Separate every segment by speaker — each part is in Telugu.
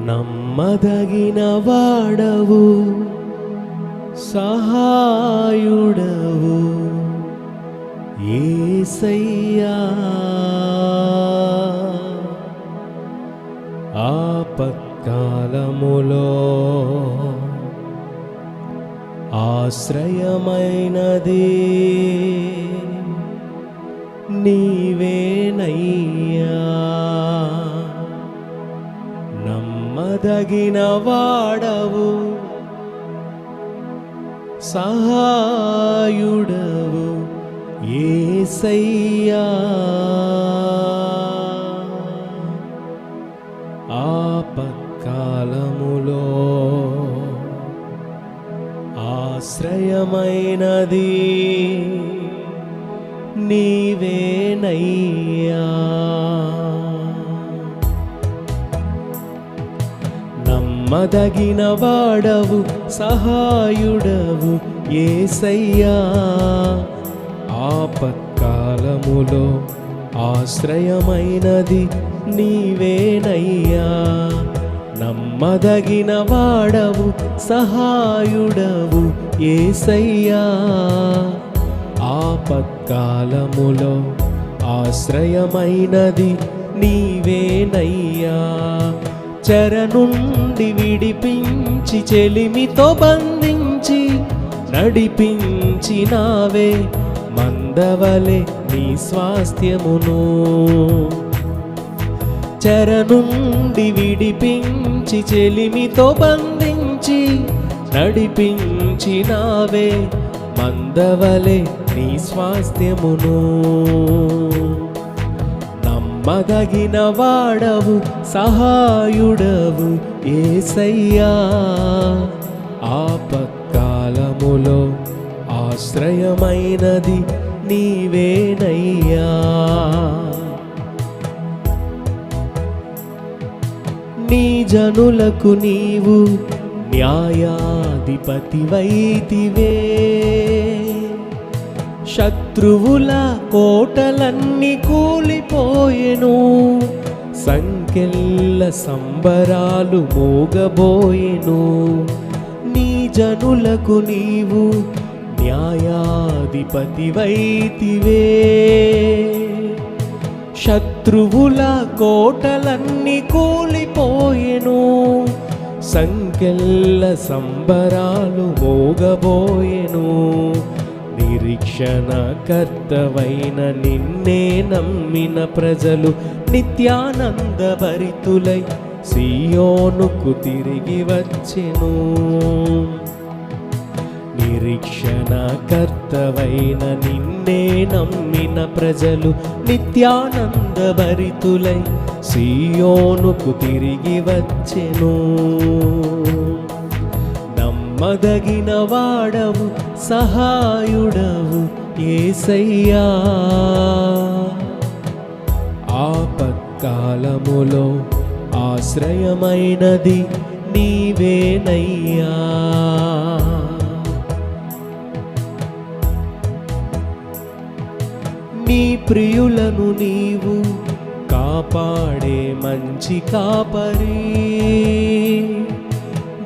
Speaker 1: నమ్మదగిన వాడవు, సహాయుడవు యేసయ్యా. ఆపత్కాలములో ఆశ్రయమైనది నీవేనయ్యా. నమ్మదగిన వాడవు, సహాయుడవు యేసయ్యా. ఆపత్కాలములో ఆశ్రయమైనది నీవేనయ్యా. నమ్మదగిన వాడవు, సహాయుడవు యేసయ్యా. ఆపత్కాలములో ఆశ్రయమైనది నీవేనయ్యా. నమ్మదగిన వాడవు, సహాయుడవు యేసయ్యా. ఆపత్కాలములో ఆశ్రయమైనది నీవేనయ్యా. చెర నుండి విడిపించి చెలిమితో బంధించి నడిపించినావే మందవలె నీ స్వాస్థ్యమును. చెర నుండి విడిపించి చెలిమితో బంధించి నడిపించినావే మందవలె నీ స్వాస్థ్యమును. నమ్మదగిన వాడవు, సహాయుడవు యేసయ్యా. ఆపత్కాలములో ఆశ్రయమైనది నీవేనయ్యా. నీ జనులకు నీవు న్యాయాధిపతివైతివే. శత్రువుల కోటలన్నీ కూలిపోయెను, సంకెళ్ళ సంబరాలు మోగబోయెను. నీ జనులకు నీవు న్యాయాధిపతివైతివే. శత్రువుల కోటలన్నీ కూలిపోయెను, సంకెళ్ళ సంబరాలు మోగబోయెను. నిరీక్షణ కర్తవైన నిన్నే నమ్మిన ప్రజలు నిత్యానంద భరితులై సియోనుకు తిరిగి వచ్చెను. నిరీక్షణ కర్తవైన నిన్నే నమ్మిన ప్రజలు నిత్యానంద భరితులై సియోనుకు తిరిగి వచ్చెను. నమ్మదగిన వాడవు, సహాయుడవు యేసయ్యా. ఆపత్కాలములో ఆశ్రయమైనది నీవేనయ్యా. నీ ప్రియులను నీవు కాపాడే మంచి కాపరి.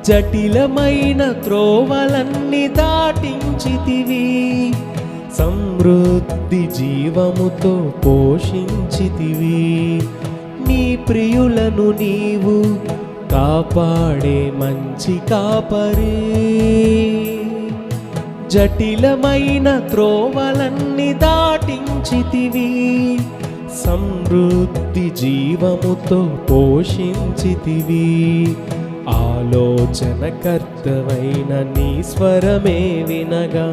Speaker 1: జటిలమైన త్రోవలన్నీ దాటించితివి, సమృద్ధి జీవముతో పోషించితివి. నీ ప్రియులను నీవు కాపాడే మంచి కాపరి. జటిలమైన త్రోవలన్నీ దాటించితివి, సమృద్ధి జీవముతో పోషించితివి. ఆలోచనకర్తవైన నీ స్వరమే వినగా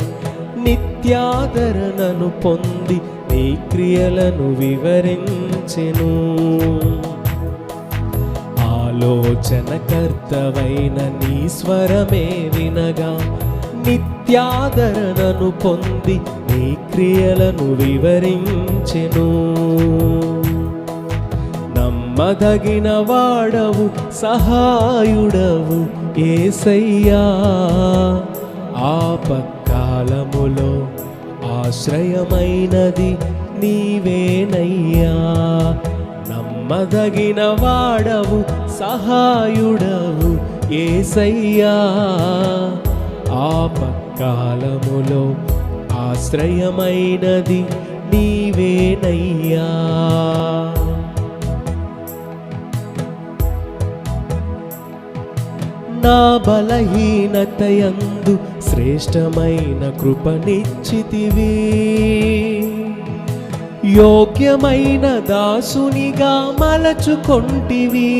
Speaker 1: నిత్యాదరణను పొంది నీ క్రియలను వివరించెను. ఆలోచనకర్తవైన నీ స్వరమే వినగా నిత్యాదరణను పొంది నీ క్రియలను వివరించెను. నమ్మదగిన వాడవు, సహాయుడవు యేసయ్యా. ఆపత్కాలములో ఆశ్రయమైనది నీవేనయ్యా. నమ్మదగిన వాడవు సహాయుడవు యేసయ్యా. ఆపత్కాలములో ఆశ్రయమైనది నీవేనయ్యా. నా బలహీనతయందు శ్రేష్టమైన కృపనిచ్చితివి. యోగ్యమైన దాసునిగా మలచుకొంటివి.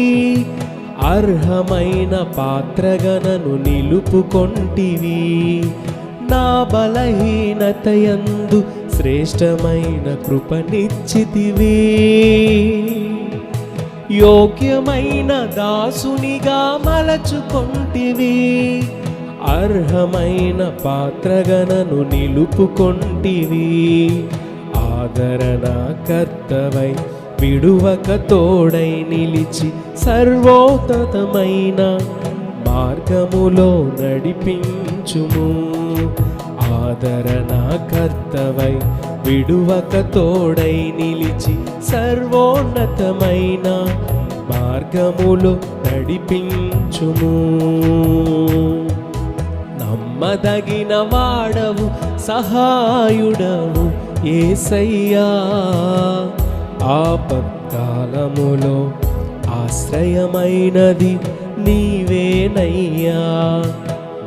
Speaker 1: అర్హమైన పాత్రగనను నిలుపుకొంటివి. నా బలహీనతయందు శ్రేష్టమైన కృపనిచ్చితివి. యోగ్యమైన దాసునిగా మలచుకొంటివి. అర్హమైన పాత్రగనను నిలుపుకొంటివి. ఆదరణ కర్తవై విడువక తోడై నిలిచి సర్వోన్నతమైన మార్గములో నడిపించుము. ఆదరణ కర్తవై విడువక తోడై నిలిచి సర్వోన్నతమైన మార్గములో నడిపించుము. నమ్మదగిన వాడవు సహాయుడవు యేసయ్యా. ఆపత్కాలములో ఆశ్రయమైనది నీవేనయ్యా.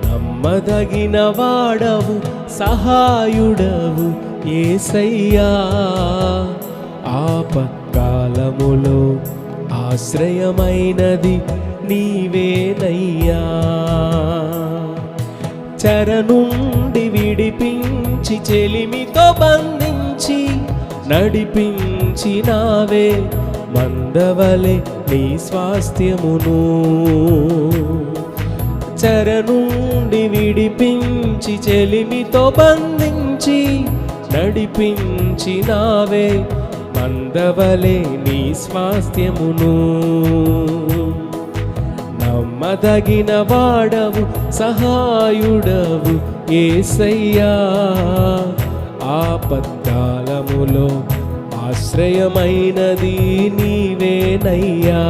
Speaker 1: నమ్మదగిన వాడవు సహాయుడవు యేసయ్యా. ఆపత్కాలములో ఆశ్రయమైనది నీవేనయ్యా. చెర నుండి విడిపించి చెలిమితో బంధించి నడిపించినావే మందవలె నీ స్వాస్థ్యమును. చెర నుండి విడిపించి చెలిమితో బంధించి నడిపించినావే మందవలె నీ స్వాస్థ్యమును. నమ్మదగిన వాడవు సహాయుడవు యేసయ్యా. ఆపత్కాలములో ఆశ్రయమైనది నీవేనయ్యా.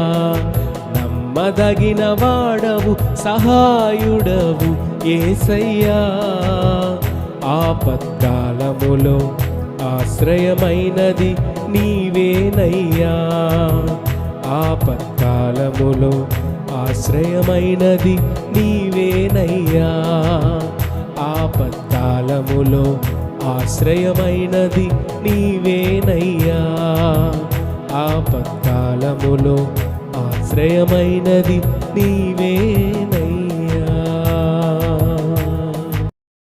Speaker 1: నమ్మదగిన వాడవు సహాయుడవు యేసయ్యా. ఆపత్కాలములో ఆశ్రయమైనది నీవేనయ్యా. ఆపత్కాలములో ఆశ్రయమైనది నీవేనయ్యా. ఆపత్కాలములో ఆశ్రయమైనది నీవేనయ్యా. ఆపత్కాలములో ఆశ్రయమైనది నీవే